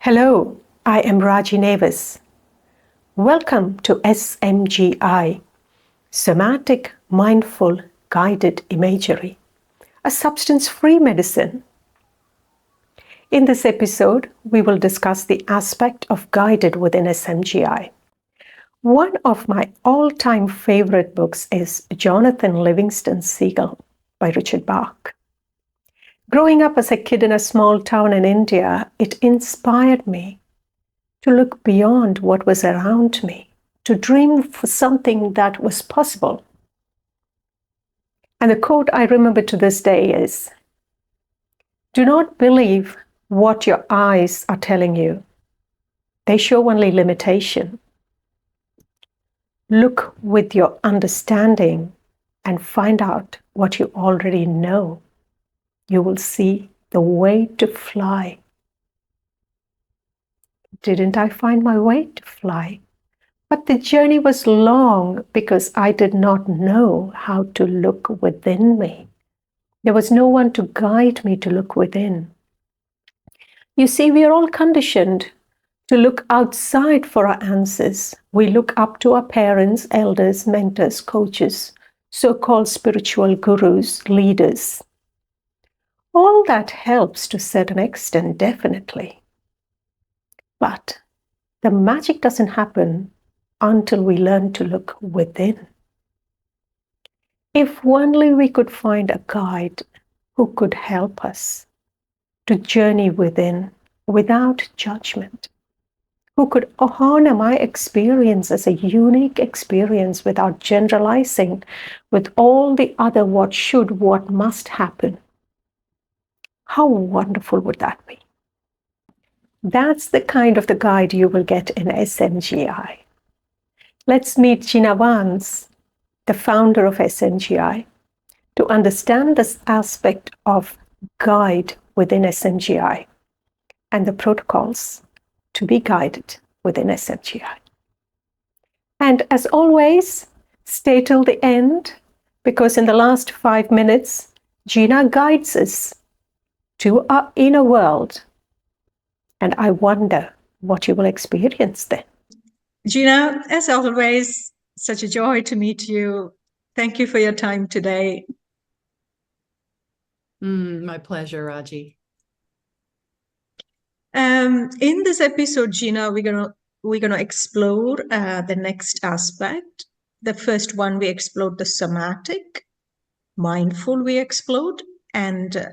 Hello, I am Raji. Welcome to SMGI, Somatic Mindful Guided Imagery, a substance-free medicine. In this episode, we will discuss the aspect of guided within SMGI. One of my all-time favorite books is Jonathan Livingston Seagull by Richard Bach. Growing up as a kid in a small town in India, it inspired me to look beyond what was around me, to dream for something that was possible. And the quote I remember to this day is, "Do not believe what your eyes are telling you. They show only limitation. Look with your understanding and find out what you already know. You will see the way to fly." Didn't I find my way to fly? But the journey was long because I did not know how to look within me. There was no one to guide me to look within. You see, we are all conditioned to look outside for our answers. We look up to our parents, elders, mentors, coaches, so-called spiritual gurus, leaders. All that helps to a certain extent, definitely. But the magic doesn't happen until we learn to look within. If only we could find a guide who could help us to journey within without judgment, who could honor my experience as a unique experience without generalizing with all the other what should, what must happen. How wonderful would that be? That's the kind of the guide you will get in SMGI. Let's meet Gina Vance, the founder of SMGI, to understand this aspect of guide within SMGI and the protocols to be guided within SMGI. And as always, stay till the end, because in the last 5 minutes, Gina guides us to our inner world. And I wonder what you will experience then. Gina, as always, such a joy to meet you. Thank you for your time today. My pleasure, Raji. In this episode, Gina, we're gonna explore the next aspect. The first one, we explored the somatic, mindful we explored, and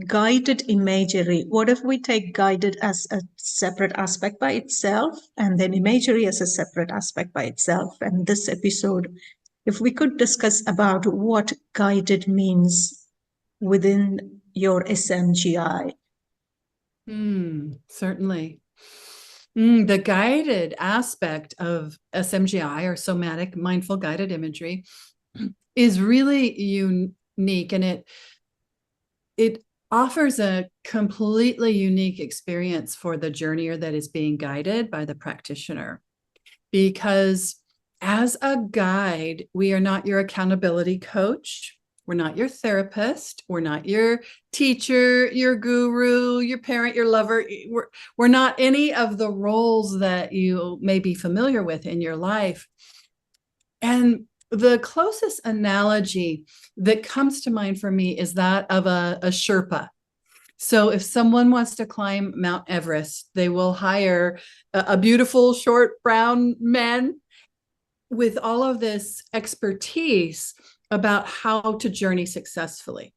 guided imagery. What if we take guided as a separate aspect by itself, and then imagery as a separate aspect by itself? And this episode, if we could discuss about what guided means within your SMGI. Certainly. The guided aspect of SMGI, or somatic mindful guided imagery, is really unique, and it offers a completely unique experience for the journeyer that is being guided by the practitioner. Because as a guide, we are not your accountability coach. We're not your therapist. We're not your teacher, your guru, your parent, your lover. We're not any of the roles that you may be familiar with in your life. And the closest analogy that comes to mind for me is that of a Sherpa. So if someone wants to climb Mount Everest, they will hire a beautiful, short, brown man with all of this expertise about how to journey successfully.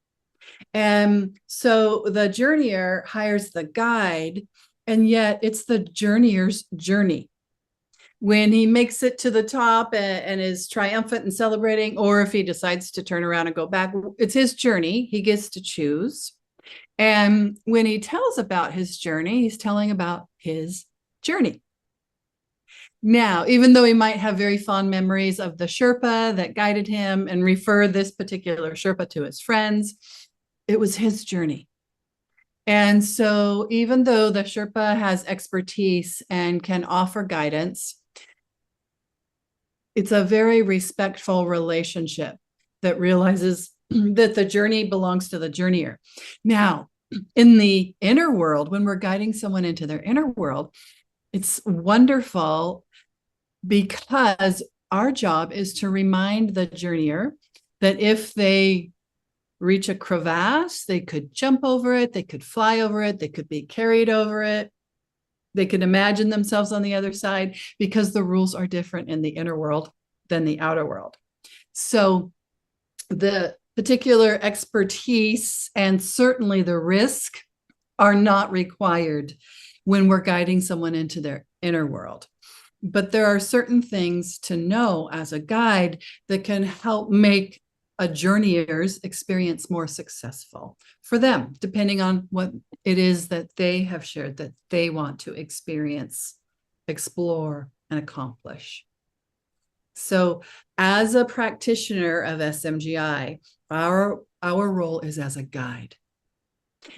And so the journeyer hires the guide, and yet it's the journeyer's journey. When he makes it to the top and is triumphant and celebrating, or if he decides to turn around and go back, it's his journey. He gets to choose. And when he tells about his journey, he's telling about his journey. Now, even though he might have very fond memories of the Sherpa that guided him and refer this particular Sherpa to his friends, it was his journey. And so even though the Sherpa has expertise and can offer guidance, it's a very respectful relationship that realizes that the journey belongs to the journeyer. Now, in the inner world, when we're guiding someone into their inner world, it's wonderful because our job is to remind the journeyer that if they reach a crevasse, they could jump over it, they could fly over it, they could be carried over it, they could imagine themselves on the other side, because the rules are different in the inner world than the outer world. So the particular expertise and certainly the risk are not required when we're guiding someone into their inner world. But there are certain things to know as a guide that can help make a journeyer's experience more successful for them, depending on what it is that they have shared that they want to experience, explore, and accomplish. So as a practitioner of SMGI, our role is as a guide.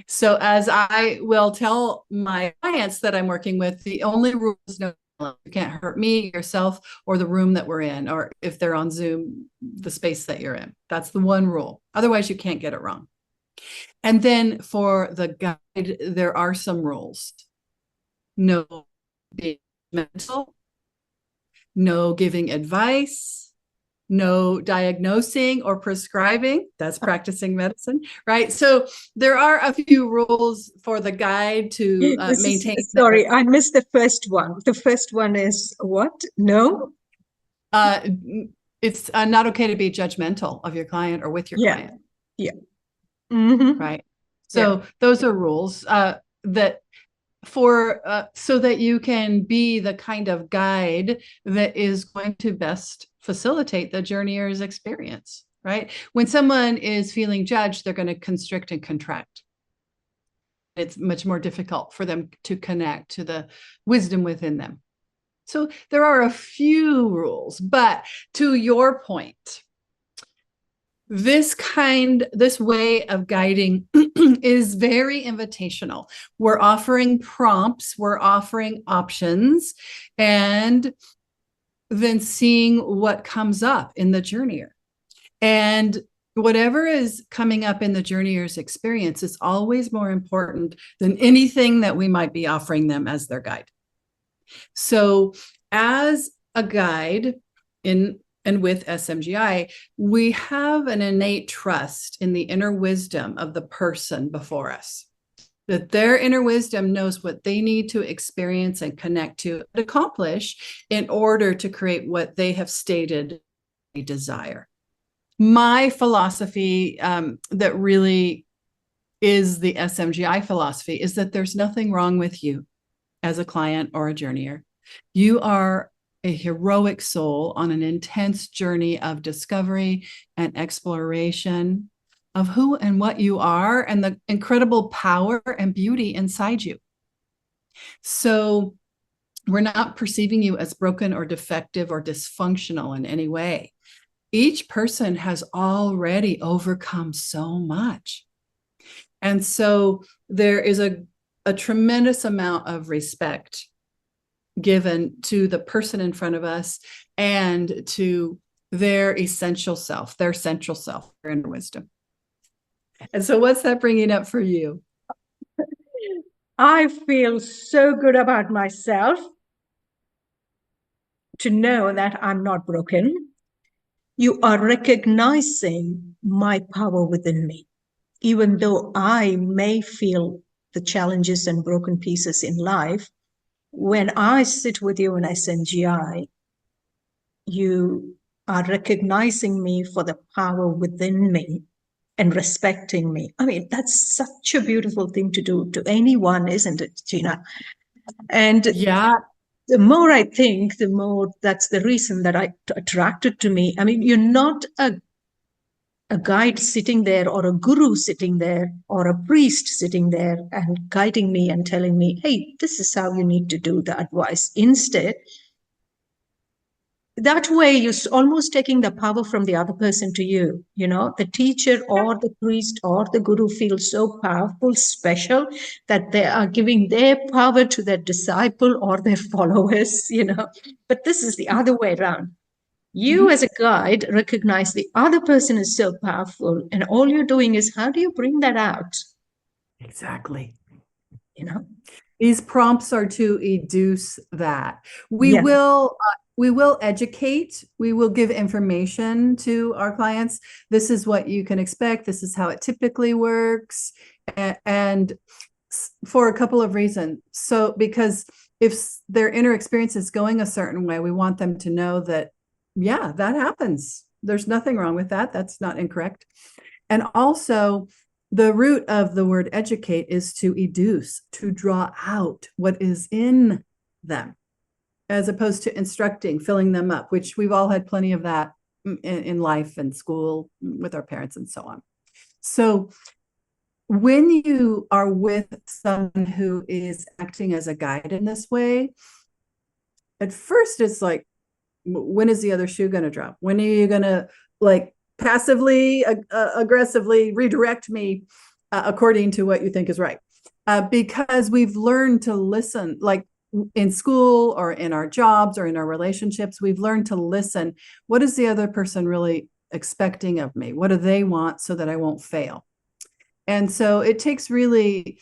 So as I will tell my clients that I'm working with, the only rule is no, you can't hurt me, yourself, or the room that we're in, or if they're on Zoom, the space that you're in. That's the one rule. Otherwise, you can't get it wrong. And then for the guide, there are some rules. No being mental, no giving advice, no diagnosing or prescribing. That's practicing medicine, right? So there are a few rules for the guide to maintain. Sorry, I missed the first one. The first one is what? No? It's not okay to be judgmental of your client or with your client. Yeah. Mm-hmm. Right. So those are rules that for so that you can be the kind of guide that is going to best facilitate the journeyer's experience, right? When someone is feeling judged, they're going to constrict and contract. It's much more difficult for them to connect to the wisdom within them. So there are a few rules, but to your point, this way of guiding is very invitational. We're offering prompts, we're offering options, and then seeing what comes up in the journeyer. And whatever is coming up in the journeyer's experience is always more important than anything that we might be offering them as their guide. So as a guide and with SMGI, we have an innate trust in the inner wisdom of the person before us, that their inner wisdom knows what they need to experience and connect to and accomplish in order to create what they have stated they desire. My philosophy that really is the SMGI philosophy is that there's nothing wrong with you as a client or a journeyer. You are a heroic soul on an intense journey of discovery and exploration of who and what you are and the incredible power and beauty inside you. So we're not perceiving you as broken or defective or dysfunctional in any way. Each person has already overcome so much. And so there is a tremendous amount of respect given to the person in front of us and to their essential self, their central self, their inner wisdom. And so what's that bringing up for you? I feel so good about myself to know that I'm not broken. You are recognizing my power within me, even though I may feel the challenges and broken pieces in life. When I sit with you in SMGI, you are recognizing me for the power within me and respecting me. I mean, that's such a beautiful thing to do to anyone, isn't it, Gina? And yeah, the more I think, the more that's the reason that I attracted to me. I mean, you're not a guide sitting there or a guru sitting there or a priest sitting there and guiding me and telling me, hey, this is how you need to do the advice. Instead, that way you're almost taking the power from the other person to you. You know, the teacher or the priest or the guru feels so powerful, special, that they are giving their power to their disciple or their followers, you know. But this is the other way around. You as a guide recognize the other person is so powerful, and all you're doing is how do you bring that out? Exactly. you know? These prompts are to educe that. Yeah. We will educate, we will give information to our clients. This is what you can expect. This is how it typically works. And for a couple of reasons. So, because if their inner experience is going a certain way, we want them to know that, yeah, that happens. There's nothing wrong with that. That's not incorrect. And also, the root of the word educate is to educe, to draw out what is in them, as opposed to instructing, filling them up, which we've all had plenty of that in life and school with our parents and so on. So when you are with someone who is acting as a guide in this way, at first it's like, when is the other shoe going to drop? When are you going to like passively, aggressively redirect me according to what you think is right? Because we've learned to listen, like in school or in our jobs or in our relationships, we've learned to listen. What is the other person really expecting of me? What do they want so that I won't fail? And so it takes really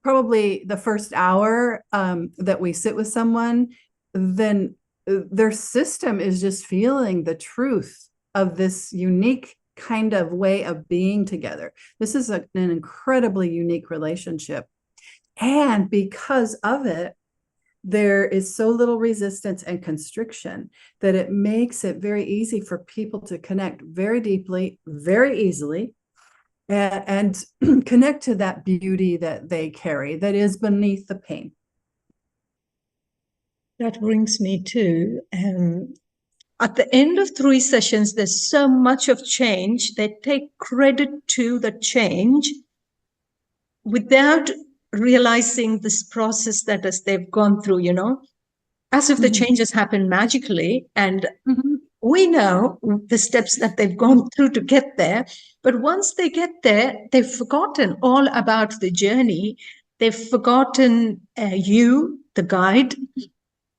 probably the first hour that we sit with someone, then their system is just feeling the truth of this unique kind of way of being together. This is an incredibly unique relationship. And because of it, there is so little resistance and constriction that it makes it very easy for people to connect very deeply, very easily, and connect to that beauty that they carry that is beneath the pain. That brings me to at the end of 3 sessions, there's so much of change. They take credit to the change without realizing this process that they've gone through, as if the changes happen magically. And we know the steps that they've gone through to get there. But once they get there, they've forgotten all about the journey. They've forgotten you, the guide.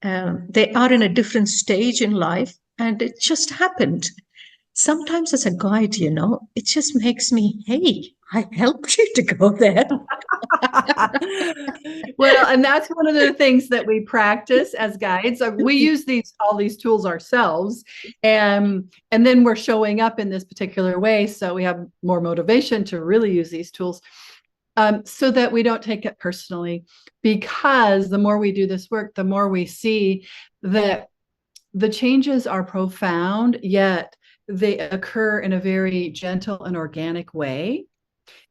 They are in a different stage in life, and it just happened. Sometimes as a guide, it just makes me, hey, I helped you to go there. Well, and that's one of the things that we practice as guides. We use all these tools ourselves, and then we're showing up in this particular way, so we have more motivation to really use these tools, so that we don't take it personally. Because the more we do this work, the more we see that the changes are profound, yet they occur in a very gentle and organic way.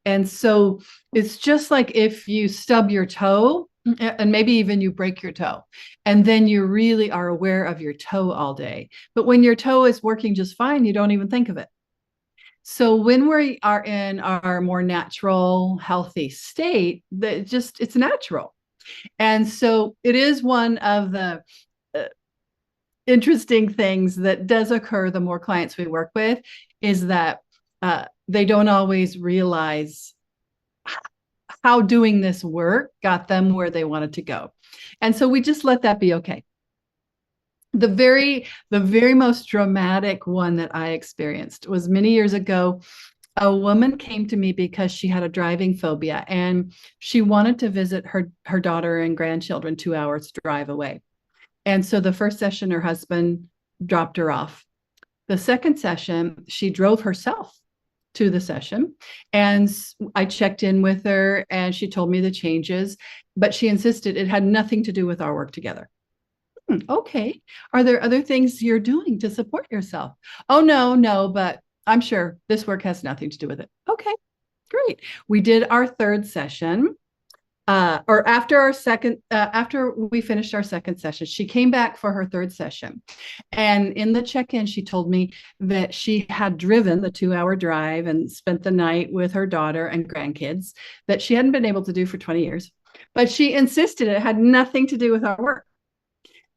And so it's just like if you stub your toe, and maybe even you break your toe, and then you really are aware of your toe all day. But when your toe is working just fine, you don't even think of it. So when we are in our more natural, healthy state, it's natural. And so it is one of the interesting things that does occur the more clients we work with, is that they don't always realize how doing this work got them where they wanted to go. And so we just let that be okay. The very most dramatic one that I experienced was many years ago. A woman came to me because she had a driving phobia, and she wanted to visit her daughter and grandchildren 2 hours drive away. And so the first session, her husband dropped her off. The second session, she drove herself to the session, and I checked in with her, and she told me the changes, but she insisted it had nothing to do with our work together. Okay. Are there other things you're doing to support yourself? Oh, no, but I'm sure this work has nothing to do with it. Okay, great. We did our third session. Or after we finished our second session, she came back for her third session. And in the check-in, she told me that she had driven the 2-hour drive and spent the night with her daughter and grandkids that she hadn't been able to do for 20 years. But she insisted it had nothing to do with our work.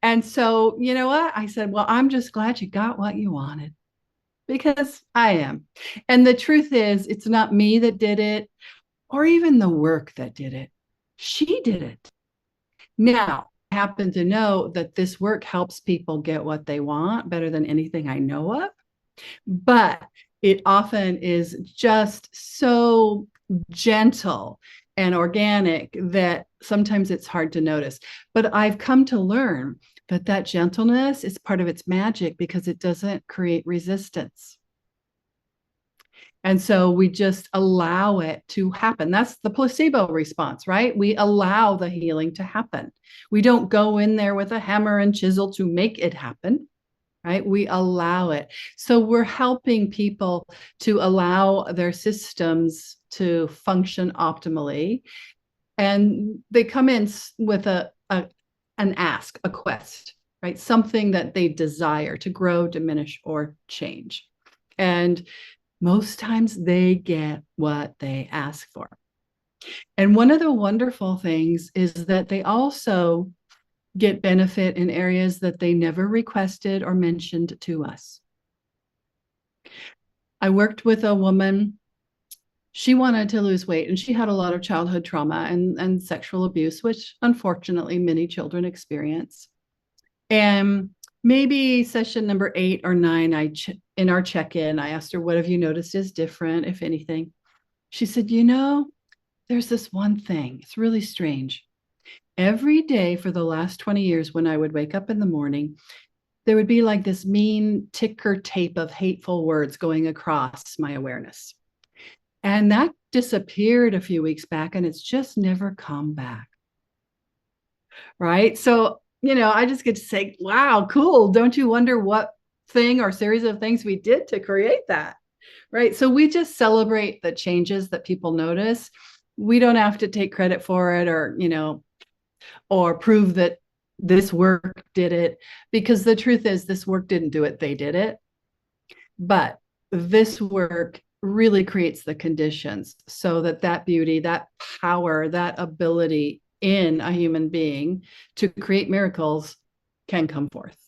And so, you know what? I said, well, I'm just glad you got what you wanted, because I am. And the truth is, it's not me that did it, or even the work that did it. She did it. Now, I happen to know that this work helps people get what they want better than anything I know of. But it often is just so gentle and organic that sometimes it's hard to notice. But I've come to learn that that gentleness is part of its magic because it doesn't create resistance. And so we just allow it to happen. That's the placebo response, right? We allow the healing to happen. We don't go in there with a hammer and chisel to make it happen, right? We allow it. So we're helping people to allow their systems to function optimally. And they come in with an ask, a quest, right? Something that they desire to grow, diminish, or change. And most times they get what they ask for. And one of the wonderful things is that they also get benefit in areas that they never requested or mentioned to us. I worked with a woman. She wanted to lose weight, and she had a lot of childhood trauma and sexual abuse, which unfortunately many children experience. And maybe session number 8 or 9, in our check-in, I asked her, what have you noticed is different, if anything? She said, there's this one thing. It's really strange. Every day for the last 20 years, when I would wake up in the morning, there would be like this mean ticker tape of hateful words going across my awareness. And that disappeared a few weeks back, and it's just never come back. Right? So, I just get to say, wow, cool. Don't you wonder what thing or series of things we did to create that? Right? So we just celebrate the changes that people notice. We don't have to take credit for it or prove that this work did it, because the truth is this work didn't do it, they did it. But this work really creates the conditions so that beauty, that power, that ability in a human being to create miracles can come forth.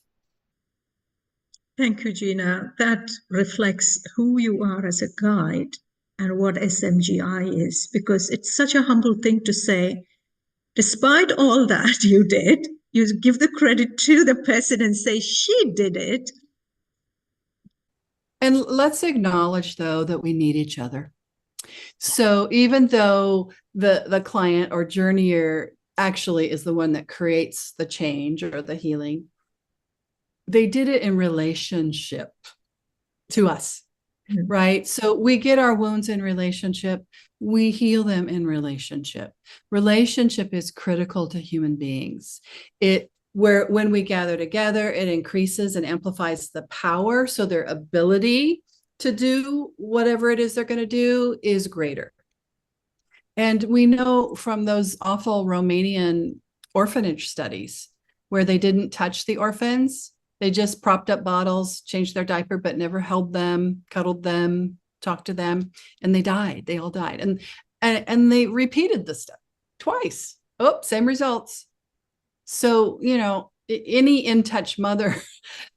Thank you, Gina. That reflects who you are as a guide and what SMGI is, because it's such a humble thing to say, despite all that you did, you give the credit to the person and say, she did it. And let's acknowledge, though, that we need each other. So even though the client or journeyer actually is the one that creates the change or the healing, they did it in relationship to us, right? So we get our wounds in relationship. We heal them in relationship. Relationship is critical to human beings. When we gather together, it increases and amplifies the power. So their ability to do whatever it is they're going to do is greater. And we know from those awful Romanian orphanage studies where they didn't touch the orphans, they just propped up bottles, changed their diaper, but never held them, cuddled them, talked to them, and they died. They all died. And they repeated the stuff twice. Oh, same results. So, any in-touch mother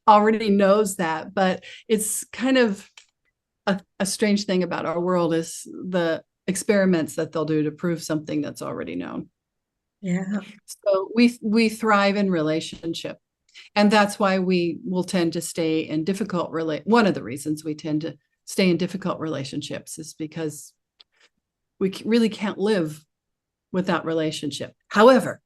already knows that, but it's kind of a strange thing about our world is the experiments that they'll do to prove something that's already known. Yeah. So we thrive in relationship. And that's why we will tend to stay in one of the reasons we tend to stay in difficult relationships is because we really can't live without relationship. However,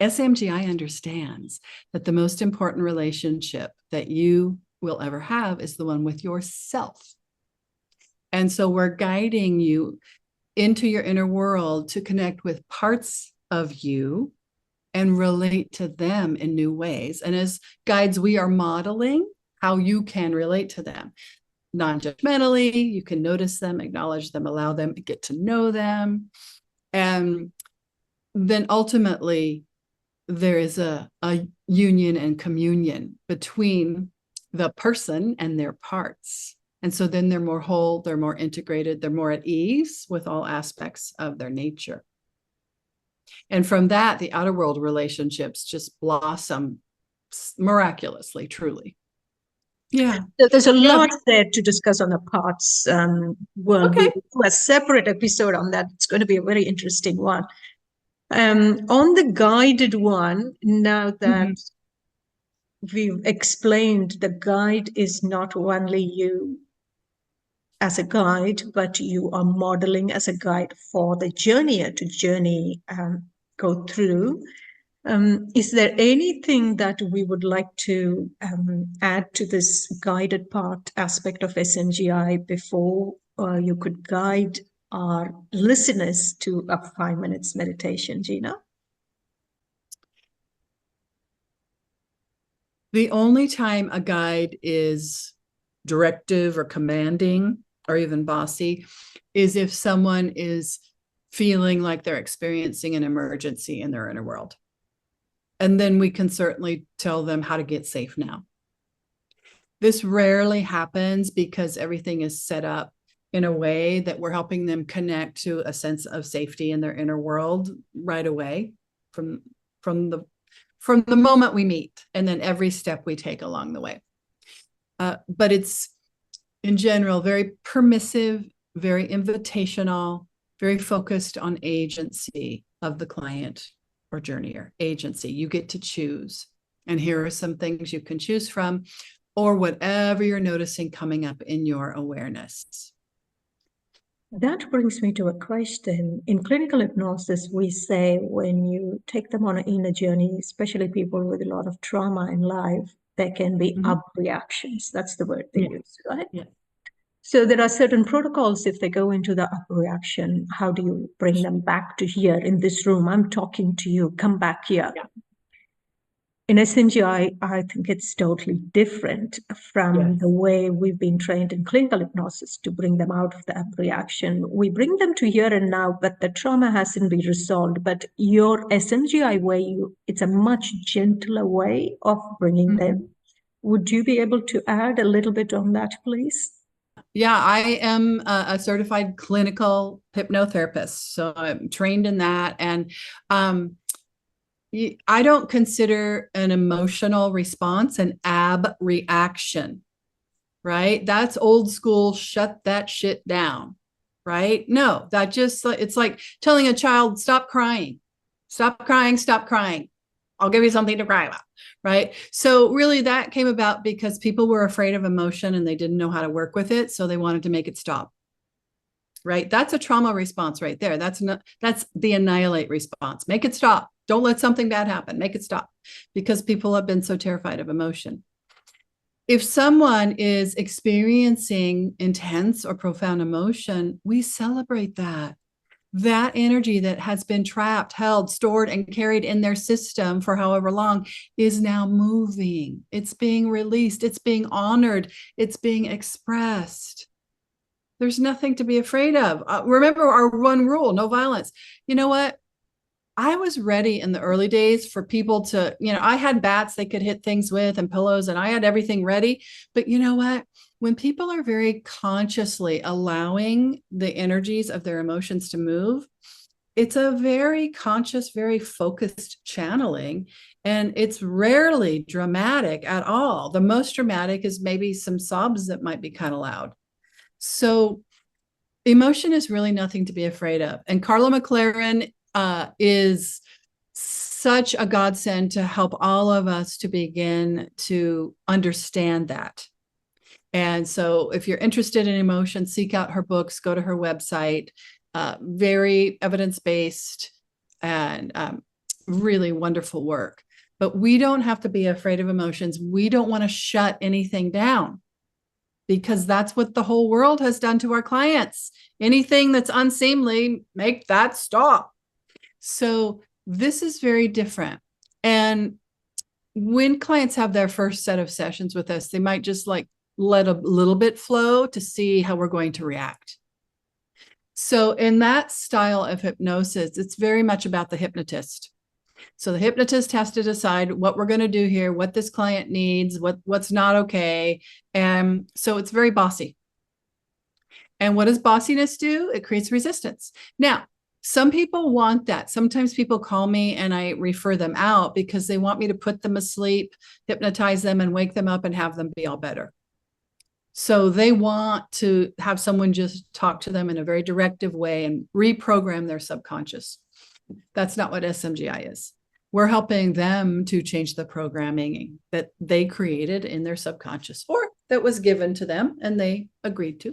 SMGI understands that the most important relationship that you will ever have is the one with yourself. And so we're guiding you into your inner world to connect with parts of you and relate to them in new ways. And as guides, we are modeling how you can relate to them. Non-judgmentally, you can notice them, acknowledge them, allow them, get to know them. And then ultimately, there is a union and communion between the person and their parts. And so then they're more whole, they're more integrated, they're more at ease with all aspects of their nature. And from that, the outer world relationships just blossom miraculously, truly. Yeah. There's a lot there to discuss on the parts world. Okay. We'll do a separate episode on that. It's going to be a very interesting one. On the guided one, now that we've explained the guide is not only you, as a guide, but you are modeling as a guide for the journeyer to go through. Is there anything that we would like to add to this guided part aspect of SMGI before you could guide our listeners to a 5 minutes meditation, Gina? The only time a guide is directive or commanding or even bossy is if someone is feeling like they're experiencing an emergency in their inner world. And then we can certainly tell them how to get safe now. This rarely happens because everything is set up in a way that we're helping them connect to a sense of safety in their inner world right away from the moment we meet, and then every step we take along the way. But it's, in general, very permissive, very invitational, very focused on agency of the client or journeyer. Agency, you get to choose. And here are some things you can choose from, or whatever you're noticing coming up in your awareness. That brings me to a question. In clinical hypnosis, we say when you take them on an inner journey, especially people with a lot of trauma in life, there can be up reactions. That's the word they use, right? Yeah. So there are certain protocols. If they go into the up reaction, how do you bring them back to here in this room? I'm talking to you. Come back here. Yeah. In SMGI, I think it's totally different from the way we've been trained in clinical hypnosis to bring them out of the up reaction. We bring them to here and now, but the trauma hasn't been resolved. But your SMGI way, it's a much gentler way of bringing them. Would you be able to add a little bit on that, please? Yeah, I am a certified clinical hypnotherapist, so I'm trained in that. And I don't consider an emotional response an ab reaction, right? That's old school, shut that shit down, right? No, that just, it's like telling a child, stop crying, stop crying, stop crying. I'll give you something to cry about, right? So really that came about because people were afraid of emotion and they didn't know how to work with it. So they wanted to make it stop, right? That's a trauma response right there. That's the annihilate response. Make it stop. Don't let something bad happen. Make it stop, because people have been so terrified of emotion. If someone is experiencing intense or profound emotion, we celebrate that. That energy that has been trapped, held, stored, and carried in their system for however long is now moving. It's being released. It's being honored. It's being expressed. There's nothing to be afraid of. Remember our one rule, no violence. You know what? I was ready in the early days for people to, I had bats they could hit things with and pillows, and I had everything ready. But you know what? When people are very consciously allowing the energies of their emotions to move, it's a very conscious, very focused channeling. And it's rarely dramatic at all. The most dramatic is maybe some sobs that might be kind of loud. So emotion is really nothing to be afraid of. And Carla McLaren is such a godsend to help all of us to begin to understand that. And so if you're interested in emotion, seek out her books, go to her website, very evidence-based and really wonderful work. But we don't have to be afraid of emotions. We don't want to shut anything down, because that's what the whole world has done to our clients. Anything that's unseemly, make that stop. So this is very different. And when clients have their first set of sessions with us, they might just let a little bit flow to see how we're going to react. So in that style of hypnosis, it's very much about the hypnotist. So the hypnotist has to decide what we're going to do here, what this client needs, what's not okay. And so it's very bossy. And what does bossiness do? It creates resistance. Now, some people want that. Sometimes people call me and I refer them out because they want me to put them asleep, hypnotize them, and wake them up and have them be all better. So they want to have someone just talk to them in a very directive way and reprogram their subconscious. That's not what SMGI is. We're helping them to change the programming that they created in their subconscious, or that was given to them and they agreed to.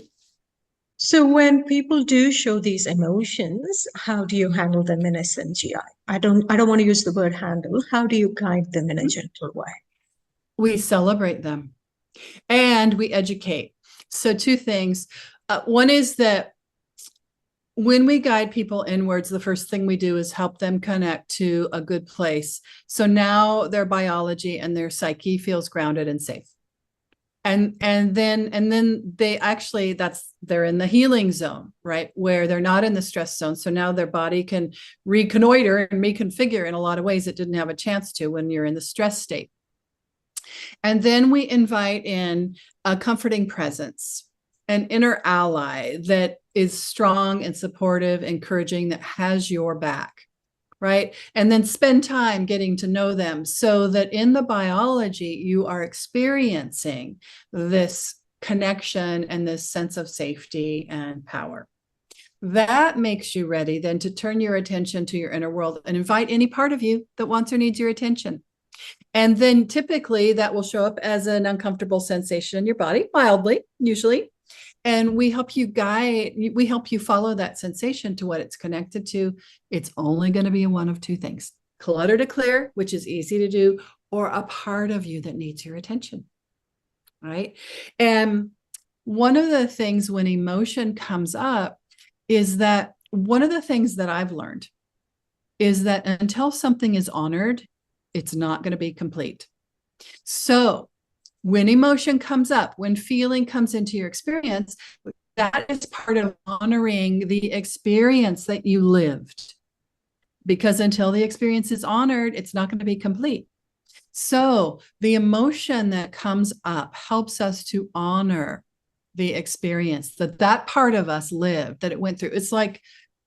So when people do show these emotions, how do you handle them in SMGI? I don't want to use the word handle. How do you guide them in a gentle way? We celebrate them and we educate. So two things. One is that when we guide people inwards, the first thing we do is help them connect to a good place. So now their biology and their psyche feels grounded and safe. And then they actually, they're in the healing zone, right? Where they're not in the stress zone. So now their body can reconnoiter and reconfigure in a lot of ways it didn't have a chance to when you're in the stress state. And then we invite in a comforting presence, an inner ally that is strong and supportive, encouraging, that has your back, right? And then spend time getting to know them so that in the biology, you are experiencing this connection and this sense of safety and power. That makes you ready then to turn your attention to your inner world and invite any part of you that wants or needs your attention. And then typically that will show up as an uncomfortable sensation in your body, mildly, usually. And we help you follow that sensation to what it's connected to. It's only going to be one of two things: clutter to clear, which is easy to do, or a part of you that needs your attention. Right. And one of the things when emotion comes up is that one of the things that I've learned is that until something is honored, it's not going to be complete. So when emotion comes up, when feeling comes into your experience, that is part of honoring the experience that you lived. Because until the experience is honored, it's not going to be complete. So the emotion that comes up helps us to honor the experience that part of us lived, that it went through. It's like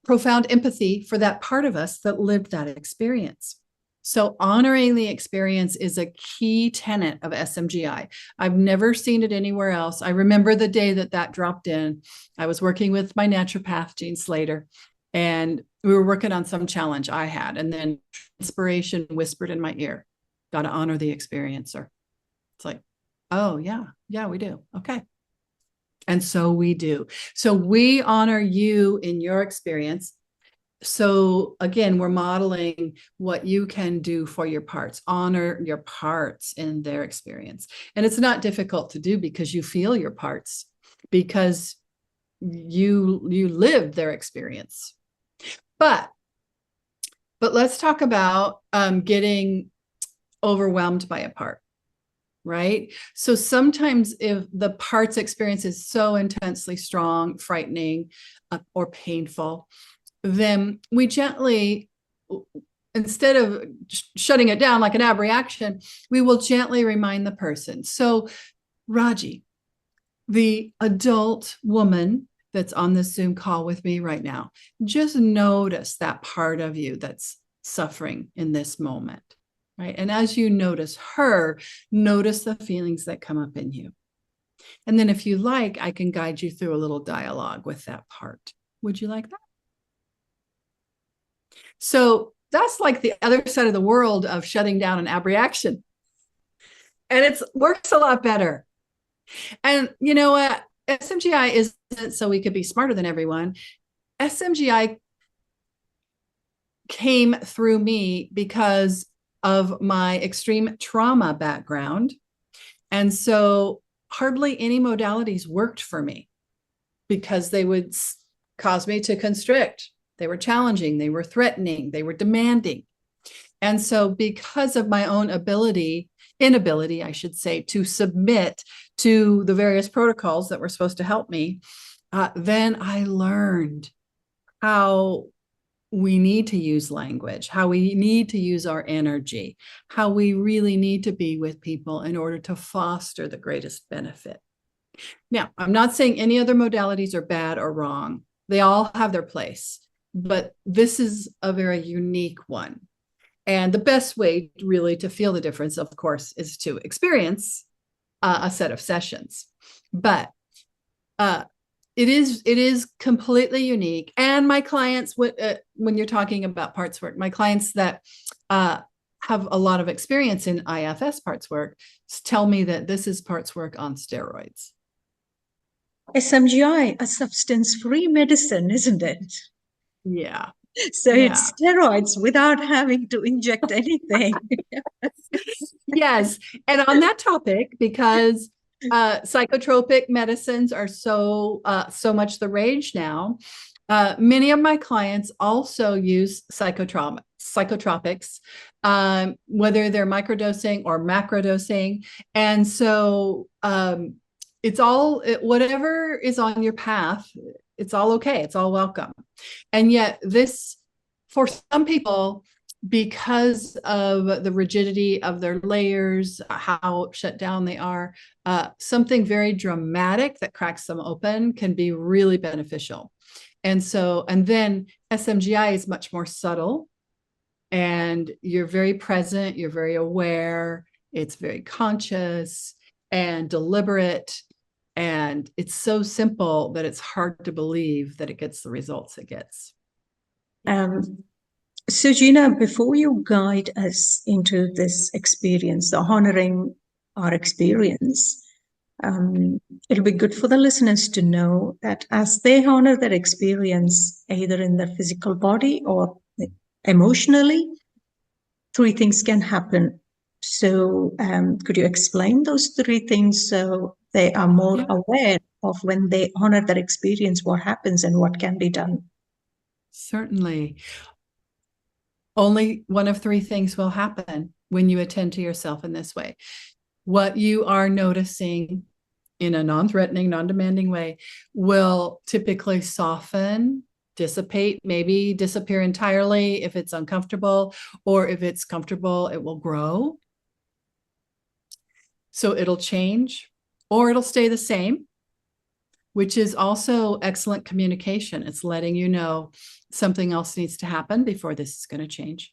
profound empathy for that part of us that lived that experience. So honoring the experience is a key tenet of SMGI. I've never seen it anywhere else. I remember the day that dropped in. I was working with my naturopath, Jean Slater, and we were working on some challenge I had. And then inspiration whispered in my ear, got to honor the experiencer. It's like, oh, yeah, we do. Okay. And so we do. So we honor you in your experience. So again, we're modeling what you can do for your parts. Honor your parts in their experience. And it's not difficult to do because you feel your parts, because you lived their experience. But let's talk about getting overwhelmed by a part, right? So sometimes if the part's experience is so intensely strong, frightening, or painful, then we gently, instead of shutting it down like an abreaction, we will gently remind the person. So Raji, the adult woman that's on this Zoom call with me right now, just notice that part of you that's suffering in this moment, right? And as you notice her, notice the feelings that come up in you. And then if you like, I can guide you through a little dialogue with that part. Would you like that? So that's like the other side of the world of shutting down an abreaction. And it works a lot better. And you know what? SMGI isn't so we could be smarter than everyone. SMGI came through me because of my extreme trauma background. And so hardly any modalities worked for me because they would cause me to constrict. They were challenging, they were threatening, they were demanding. And so because of my own inability, I should say, to submit to the various protocols that were supposed to help me, then I learned how we need to use language, how we need to use our energy, how we really need to be with people in order to foster the greatest benefit. Now, I'm not saying any other modalities are bad or wrong. They all have their place. But this is a very unique one. And the best way really to feel the difference, of course, is to experience a set of sessions. But it is completely unique. And my clients, when you're talking about parts work, my clients that have a lot of experience in IFS parts work tell me that this is parts work on steroids. SMGI, a substance-free medicine, isn't it? Yeah. So Yeah. it's steroids without having to inject anything. Yes. And on that topic, because psychotropic medicines are so much the rage now, many of my clients also use psychotropics, whether they're microdosing or macrodosing. And so it's all, whatever is on your path, it's all okay. It's all welcome. And yet this, for some people, because of the rigidity of their layers, how shut down they are, something very dramatic that cracks them open can be really beneficial. And so, and then SMGI is much more subtle, and you're very present, you're very aware, it's very conscious and deliberate. And it's so simple that it's hard to believe that it gets the results it gets. So Gina, before you guide us into this experience, the honoring our experience, it'll be good for the listeners to know that as they honor their experience, either in their physical body or emotionally, three things can happen. So could you explain those three things so they are more aware of when they honor their experience, what happens and what can be done? Certainly. Only one of three things will happen when you attend to yourself in this way. What you are noticing in a non-threatening, non-demanding way will typically soften, dissipate, maybe disappear entirely if it's uncomfortable, or if it's comfortable, it will grow. So it'll change, or it'll stay the same, which is also excellent communication. It's letting you know something else needs to happen before this is going to change.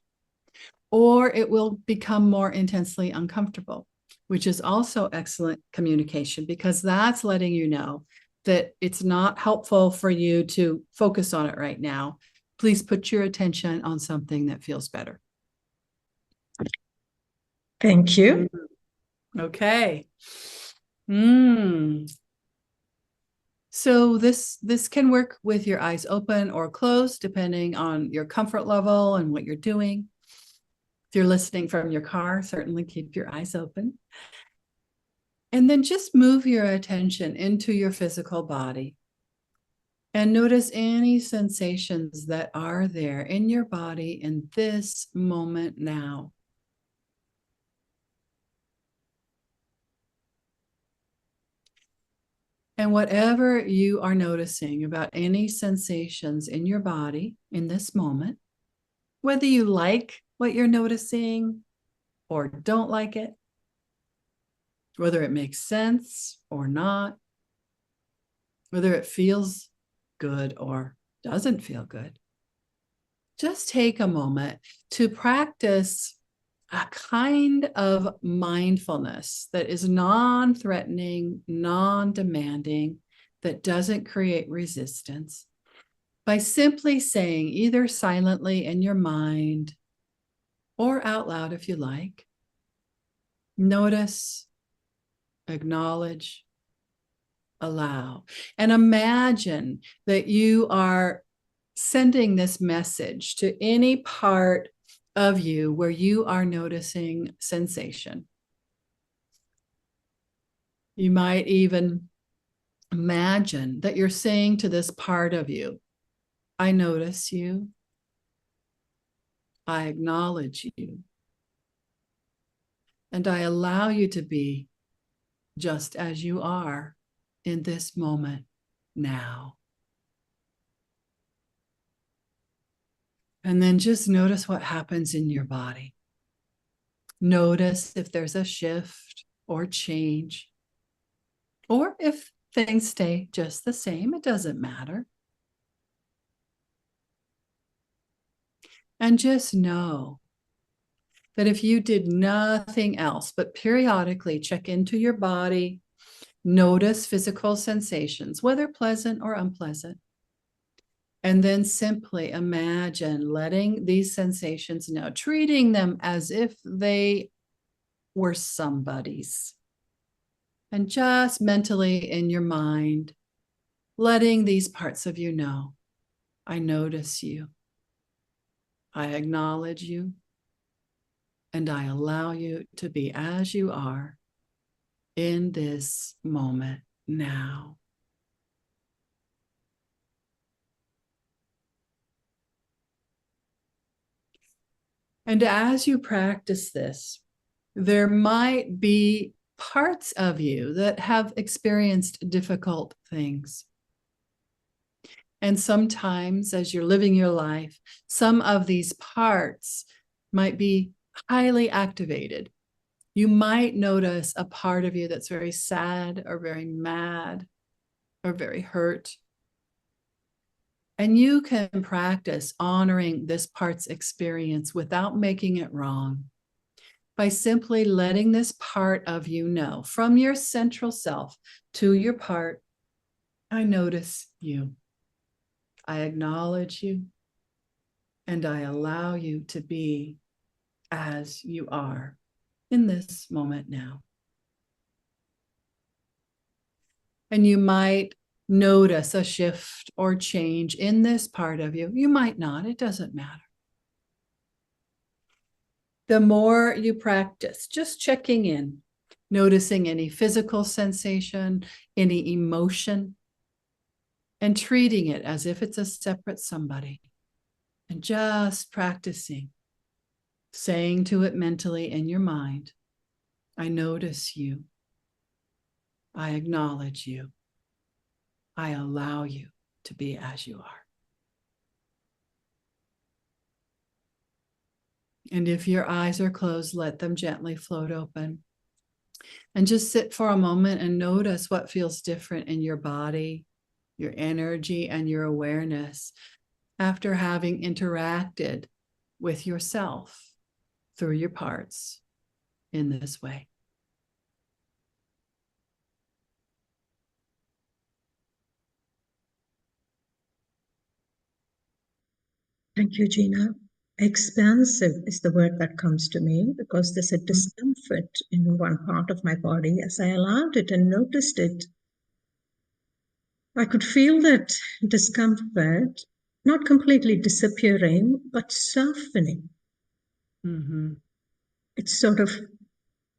Or it will become more intensely uncomfortable, which is also excellent communication, because that's letting you know that it's not helpful for you to focus on it right now. Please put your attention on something that feels better. Thank you. Okay. So this can work with your eyes open or closed, depending on your comfort level and what you're doing. If you're listening from your car, certainly keep your eyes open. And then just move your attention into your physical body and notice any sensations that are there in your body in this moment now. And whatever you are noticing about any sensations in your body in this moment, whether you like what you're noticing or don't like it, whether it makes sense or not, whether it feels good or doesn't feel good, just take a moment to practice a kind of mindfulness that is non-threatening, non-demanding, that doesn't create resistance, by simply saying, either silently in your mind or out loud if you like, notice, acknowledge, allow, and imagine that you are sending this message to any part of you where you are noticing sensation. You might even imagine that you're saying to this part of you, I notice you. I acknowledge you. And I allow you to be just as you are in this moment now. And then just notice what happens in your body. Notice if there's a shift or change, or if things stay just the same, it doesn't matter. And just know that if you did nothing else but periodically check into your body, notice physical sensations, whether pleasant or unpleasant, and then simply imagine letting these sensations know, treating them as if they were somebody's. And just mentally in your mind, letting these parts of you know, I notice you, I acknowledge you, and I allow you to be as you are in this moment now. And as you practice this, there might be parts of you that have experienced difficult things. And sometimes, as you're living your life, some of these parts might be highly activated. You might notice a part of you that's very sad or very mad or very hurt. And you can practice honoring this part's experience without making it wrong by simply letting this part of you know from your central self to your part, I notice you. I acknowledge you, and I allow you to be as you are in this moment now. And you might notice a shift or change in this part of you. You might not, it doesn't matter. The more you practice, just checking in, noticing any physical sensation, any emotion, and treating it as if it's a separate somebody. And just practicing, saying to it mentally in your mind, I notice you. I acknowledge you. I allow you to be as you are. And if your eyes are closed, let them gently float open. And just sit for a moment and notice what feels different in your body, your energy, and your awareness after having interacted with yourself through your parts in this way. Thank you, Gina. Expansive is the word that comes to me because there's a discomfort in one part of my body. As I allowed it and noticed it, I could feel that discomfort not completely disappearing, but softening. Mm-hmm. It's sort of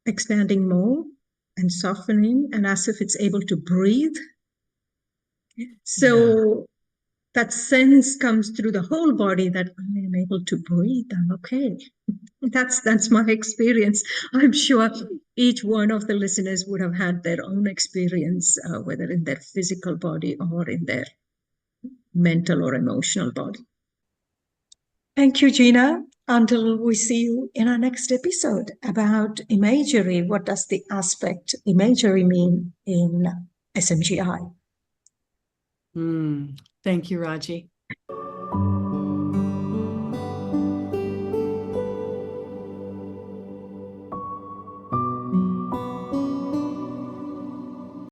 expanding more and softening, and as if it's able to breathe. So that sense comes through the whole body that I am able to breathe. I'm okay. That's my experience. I'm sure each one of the listeners would have had their own experience, whether in their physical body or in their mental or emotional body. Thank you, Gina. Until we see you in our next episode about imagery. What does the aspect imagery mean in SMGI? Thank you, Raji.